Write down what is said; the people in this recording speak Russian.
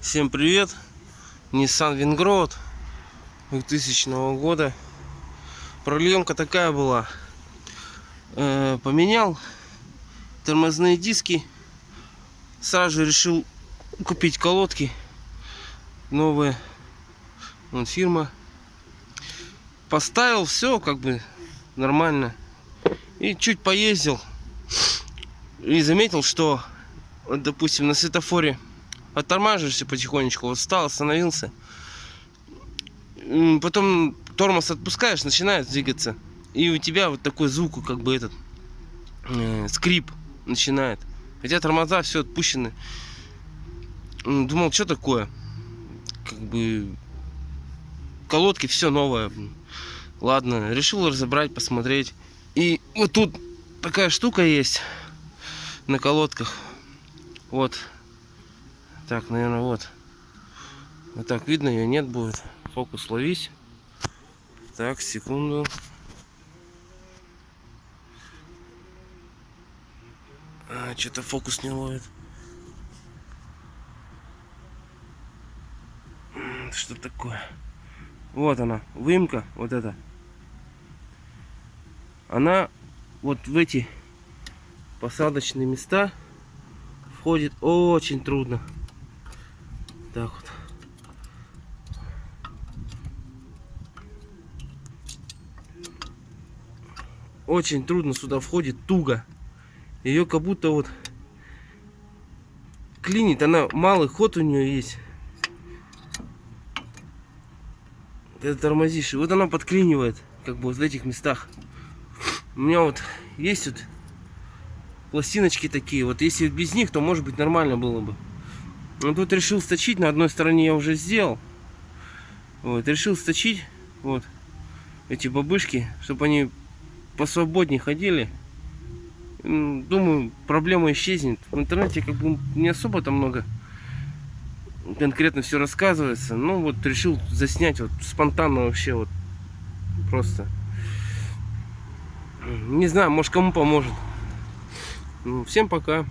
Всем привет! Nissan Wingrad 2000 года. Проблемка такая была. Поменял тормозные диски. Сразу же решил купить колодки новые. Вон фирма. Поставил, все как бы нормально. И чуть поездил. И заметил, что, вот, допустим, на светофоре оттормаживаешься потихонечку, вот встал, остановился, потом тормоз отпускаешь, начинает двигаться, и у тебя вот такой звук, как бы этот скрип начинает, хотя тормоза все отпущены. Думал, что такое, как бы колодки все новое. Ладно, решил разобрать, посмотреть. И вот тут такая штука есть на колодках. Вот так, наверное, вот так видно, ее нет будет. Фокус ловись. Так, секунду. Что-то фокус не ловит. Что такое? Вот она, выемка, вот эта. Она вот в эти посадочные места входит очень трудно. Так вот. Очень трудно сюда входит, туго. Ее как будто вот клинит, она малый ход у нее есть. Ты тормозишь, и вот она подклинивает, как бы вот в этих местах. У меня вот есть вот пластиночки такие, вот если без них, то может быть нормально было бы. Но тут решил сточить, на одной стороне я уже сделал. Вот, решил сточить вот эти бабышки, чтобы они посвободнее ходили. Думаю, проблема исчезнет. В интернете как бы не особо там много конкретно все рассказывается. Ну вот решил заснять вот спонтанно вообще вот просто. Не знаю, может кому поможет. Всем пока.